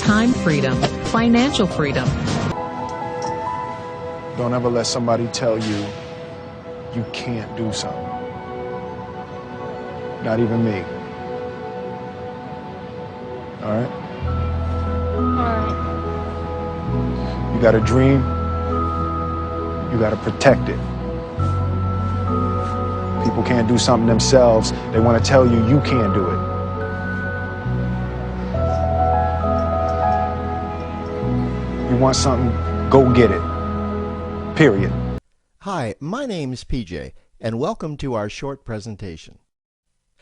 time freedom, financial freedom. Don't ever let somebody tell you you can't do something. Not even me. All right? Alright. You got a dream, you got to protect it. People can't do something themselves. They want to tell you you can't do it. You want something, go get it. Period. Hi, my name's PJ, and welcome to our short presentation.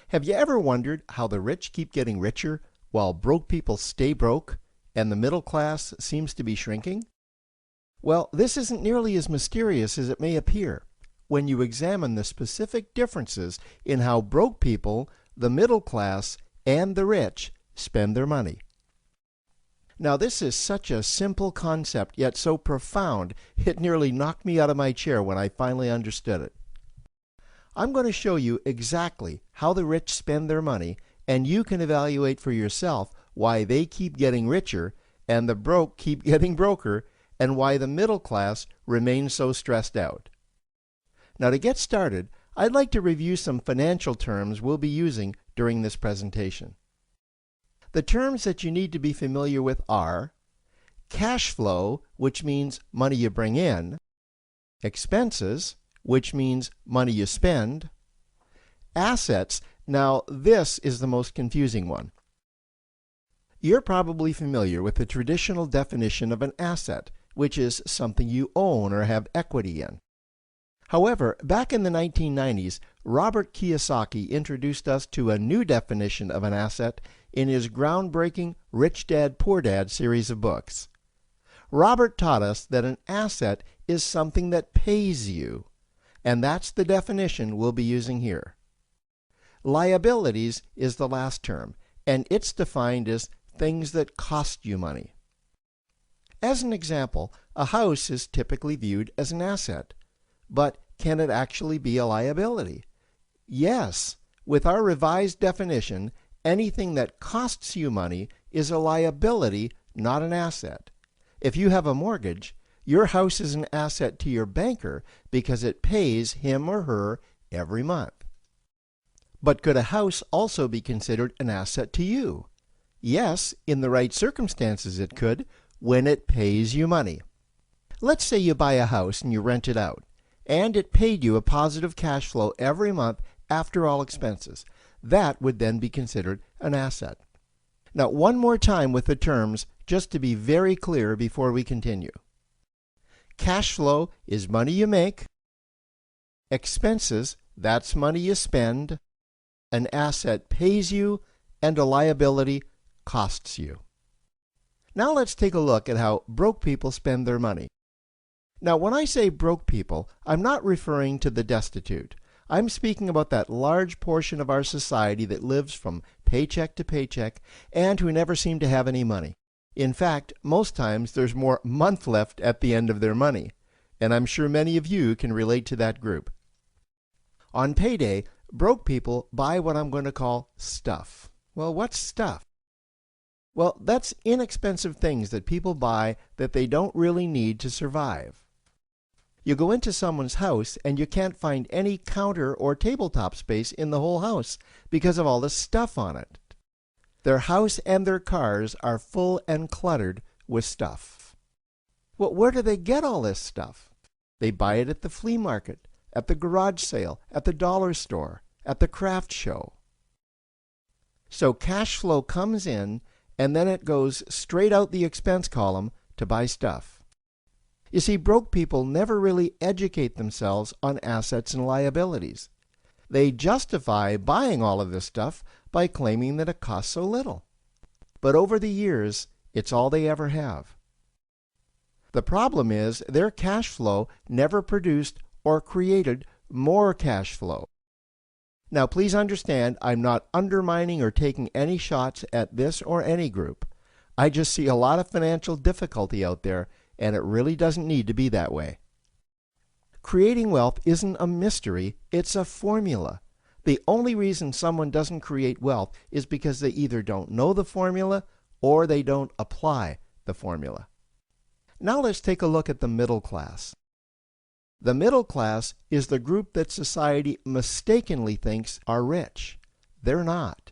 Have you ever wondered how the rich keep getting richer while broke people stay broke and the middle class seems to be shrinking? Well, this isn't nearly as mysterious as it may appear when you examine the specific differences in how broke people, the middle class, and the rich spend their money. Now, this is such a simple concept, yet so profound, it nearly knocked me out of my chair when I finally understood it. I'm going to show you exactly how the rich spend their money, and you can evaluate for yourself why they keep getting richer and the broke keep getting broker, and why the middle class remains so stressed out. Now, to get started, I'd like to review some financial terms we'll be using during this presentation. The terms that you need to be familiar with are cash flow, which means money you bring in, expenses, which means money you spend, assets. Now, this is the most confusing one. You're probably familiar with the traditional definition of an asset, which is something you own or have equity in. However, back in the 1990s, Robert Kiyosaki introduced us to a new definition of an asset in his groundbreaking Rich Dad, Poor Dad series of books. Robert taught us that an asset is something that pays you, and that's the definition we'll be using here. Liabilities is the last term, and it's defined as things that cost you money. As an example, a house is typically viewed as an asset. But can it actually be a liability? Yes. With our revised definition, anything that costs you money is a liability, not an asset. If you have a mortgage, your house is an asset to your banker because it pays him or her every month. But could a house also be considered an asset to you? Yes, in the right circumstances it could, when it pays you money. Let's say you buy a house and you rent it out, and it paid you a positive cash flow every month after all expenses. That would then be considered an asset. Now, one more time with the terms, just to be very clear before we continue. Cash flow is money you make. Expenses, that's money you spend. An asset pays you, and a liability costs you. Now let's take a look at how broke people spend their money. Now, when I say broke people, I'm not referring to the destitute. I'm speaking about that large portion of our society that lives from paycheck to paycheck and who never seem to have any money. In fact, most times there's more month left at the end of their money, and I'm sure many of you can relate to that group. On payday, broke people buy what I'm going to call stuff. Well, what's stuff? Well, that's inexpensive things that people buy that they don't really need to survive. You go into someone's house and you can't find any counter or tabletop space in the whole house because of all the stuff on it. Their house and their cars are full and cluttered with stuff. Well, where do they get all this stuff? They buy it at the flea market, at the garage sale, at the dollar store, at the craft show. So cash flow comes in and then it goes straight out the expense column to buy stuff. You see, broke people never really educate themselves on assets and liabilities. They justify buying all of this stuff by claiming that it costs so little. But over the years, it's all they ever have. The problem is their cash flow never produced or created more cash flow. Now, please understand, I'm not undermining or taking any shots at this or any group. I just see a lot of financial difficulty out there, and it really doesn't need to be that way. Creating wealth isn't a mystery, it's a formula. The only reason someone doesn't create wealth is because they either don't know the formula or they don't apply the formula. Now let's take a look at the middle class. The middle class is the group that society mistakenly thinks are rich. They're not.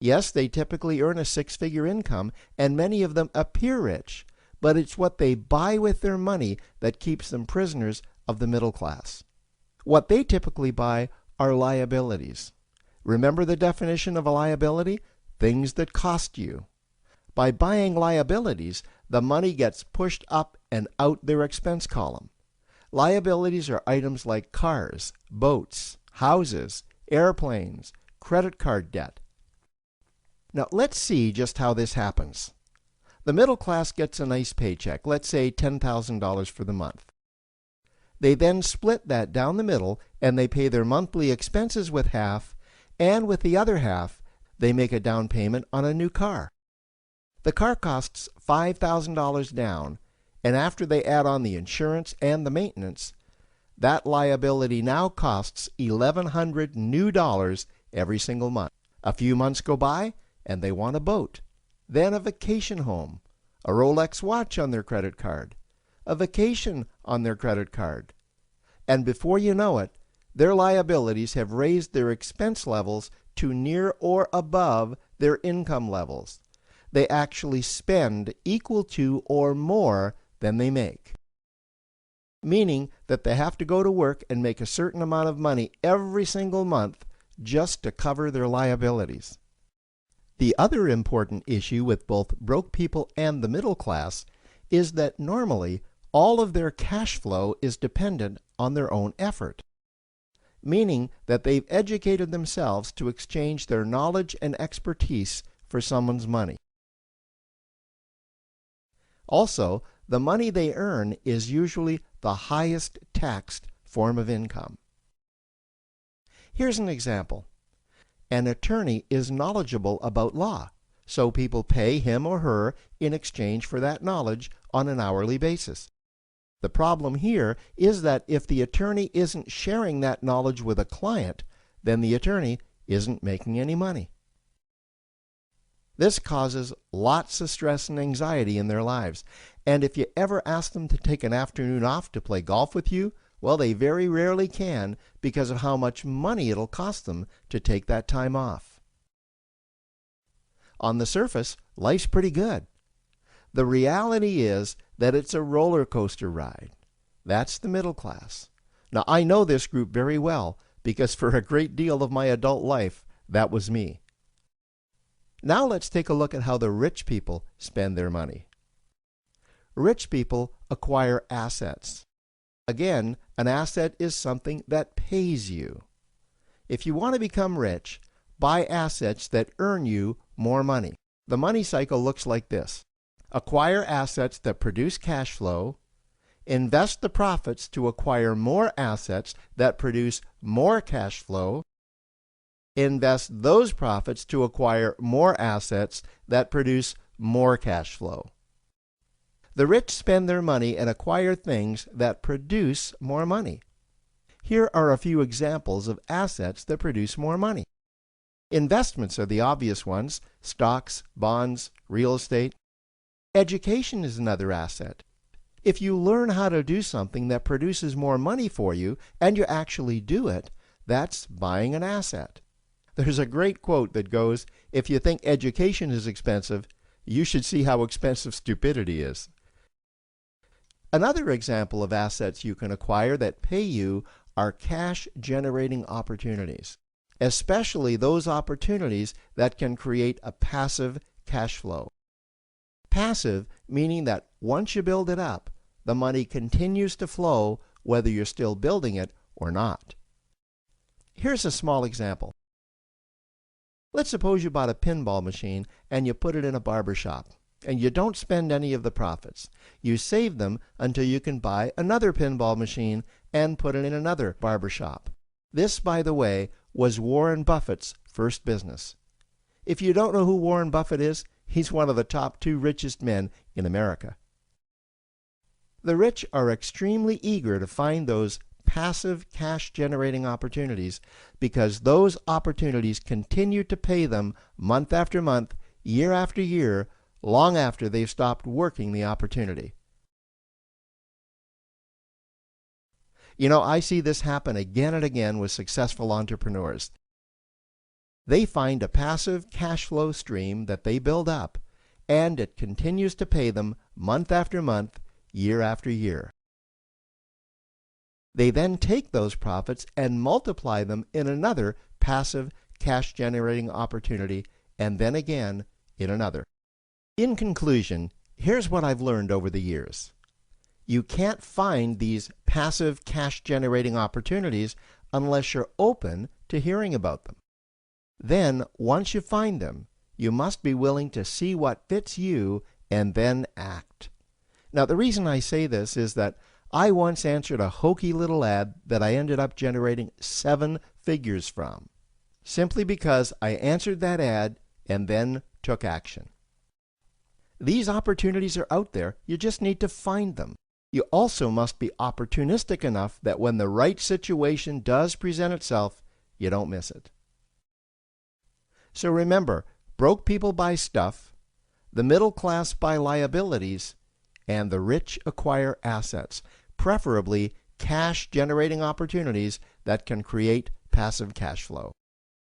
Yes, they typically earn a six-figure income, and many of them appear rich, but it's what they buy with their money that keeps them prisoners of the middle class. What they typically buy are liabilities. Remember the definition of a liability? Things that cost you. By buying liabilities, the money gets pushed up and out their expense column. Liabilities are items like cars, boats, houses, airplanes, credit card debt. Now let's see just how this happens. The middle class gets a nice paycheck, let's say $10,000 for the month. They then split that down the middle and they pay their monthly expenses with half, and with the other half, they make a down payment on a new car. The car costs $5,000 down, and after they add on the insurance and the maintenance, that liability now costs $1,100 new dollars every single month. A few months go by, and they want a boat, then a vacation home, a Rolex watch on their credit card, a vacation on their credit card. And before you know it, their liabilities have raised their expense levels to near or above their income levels. They actually spend equal to or more than they make, meaning that they have to go to work and make a certain amount of money every single month just to cover their liabilities. The other important issue with both broke people and the middle class is that normally all of their cash flow is dependent on their own effort, meaning that they've educated themselves to exchange their knowledge and expertise for someone's money. Also, the money they earn is usually the highest taxed form of income. Here's an example. An attorney is knowledgeable about law, so people pay him or her in exchange for that knowledge on an hourly basis. The problem here is that if the attorney isn't sharing that knowledge with a client, then the attorney isn't making any money. This causes lots of stress and anxiety in their lives, and if you ever ask them to take an afternoon off to play golf with you, well, they very rarely can because of how much money it'll cost them to take that time off. On the surface, life's pretty good. The reality is that it's a roller coaster ride. That's the middle class. Now, I know this group very well because for a great deal of my adult life, that was me. Now let's take a look at how the rich people spend their money. Rich people acquire assets. Again, an asset is something that pays you. If you want to become rich, buy assets that earn you more money. The money cycle looks like this. Acquire assets that produce cash flow, invest the profits to acquire more assets that produce more cash flow, invest those profits to acquire more assets that produce more cash flow. The rich spend their money and acquire things that produce more money. Here are a few examples of assets that produce more money. Investments are the obvious ones: stocks, bonds, real estate. Education is another asset. If you learn how to do something that produces more money for you and you actually do it, that's buying an asset. There's a great quote that goes, "If you think education is expensive, you should see how expensive stupidity is." Another example of assets you can acquire that pay you are cash-generating opportunities, especially those opportunities that can create a passive cash flow. Passive meaning that once you build it up, the money continues to flow whether you're still building it or not. Here's a small example. Let's suppose you bought a pinball machine and you put it in a barber shop, and you don't spend any of the profits. You save them until you can buy another pinball machine and put it in another barber shop. This, by the way, was Warren Buffett's first business. If you don't know who Warren Buffett is, he's one of the top 2 richest men in America. The rich are extremely eager to find those passive cash-generating opportunities because those opportunities continue to pay them month after month, year after year, long after they've stopped working the opportunity. You know, I see this happen again and again with successful entrepreneurs. They find a passive cash flow stream that they build up, and it continues to pay them month after month, year after year. They then take those profits and multiply them in another passive cash-generating opportunity, and then again in another. In conclusion, here's what I've learned over the years. You can't find these passive cash-generating opportunities unless you're open to hearing about them. Then, once you find them, you must be willing to see what fits you and then act. Now, the reason I say this is that I once answered a hokey little ad that I ended up generating 7 figures from, simply because I answered that ad and then took action. These opportunities are out there, you just need to find them. You also must be opportunistic enough that when the right situation does present itself, you don't miss it. So remember, broke people buy stuff, the middle class buy liabilities, and the rich acquire assets, preferably cash-generating opportunities that can create passive cash flow.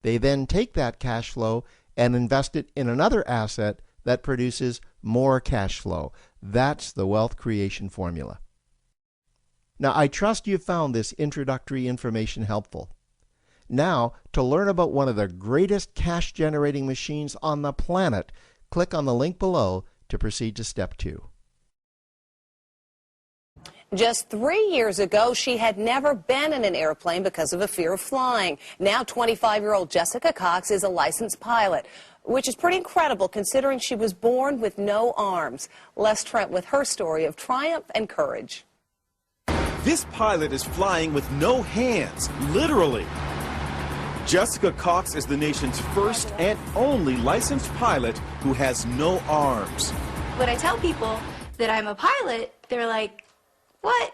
They then take that cash flow and invest it in another asset that produces more cash flow. That's the wealth creation formula. Now, I trust you found this introductory information helpful. Now, to learn about one of the greatest cash-generating machines on the planet, click on the link below to proceed to step 2. Just 3 years ago, she had never been in an airplane because of a fear of flying. Now, 25-year-old Jessica Cox is a licensed pilot, which is pretty incredible considering she was born with no arms. Les Trent with her story of triumph and courage. This pilot is flying with no hands, literally. Jessica Cox is the nation's first and only licensed pilot who has no arms. When I tell people that I'm a pilot, they're like, what?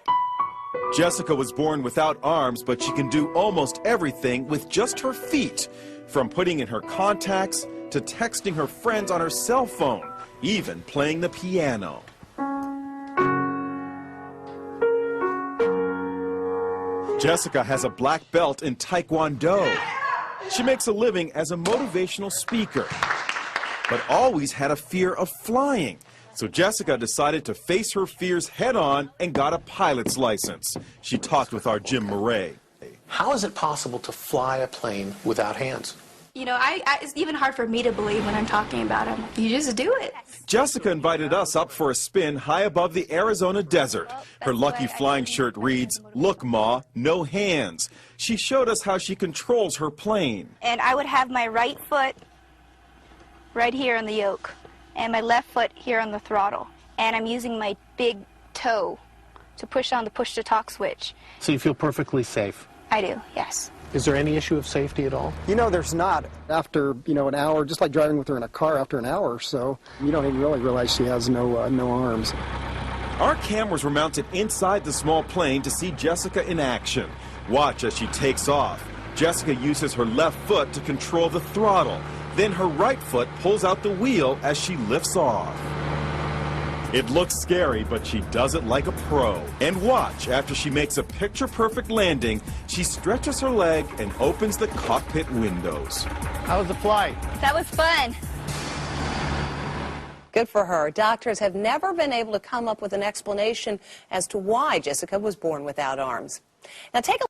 Jessica was born without arms, but she can do almost everything with just her feet, from putting in her contacts to texting her friends on her cell phone, even playing the piano. Jessica has a black belt in Taekwondo. She makes a living as a motivational speaker, but always had a fear of flying. So Jessica decided to face her fears head-on and got a pilot's license. She talked with our Jim Murray. How is it possible to fly a plane without hands? You know, it's even hard for me to believe when I'm talking about them. You just do it. Jessica invited us up for a spin high above the Arizona desert. Her lucky flying shirt reads, "Look, Ma, no hands." She showed us how she controls her plane. And I would have my right foot right here on the yoke and my left foot here on the throttle. And I'm using my big toe to push on the push-to-talk switch. So you feel perfectly safe? I do, yes. Is there any issue of safety at all? You know, there's not. After, an hour, just like driving with her in a car, after an hour or so, you don't even really realize she has no arms. Our cameras were mounted inside the small plane to see Jessica in action. Watch as she takes off. Jessica uses her left foot to control the throttle. Then her right foot pulls out the wheel as she lifts off. It looks scary, but she does it like a pro. And watch, after she makes a picture-perfect landing, she stretches her leg and opens the cockpit windows. How was the flight? That was fun. Good for her. Doctors have never been able to come up with an explanation as to why Jessica was born without arms. Now take a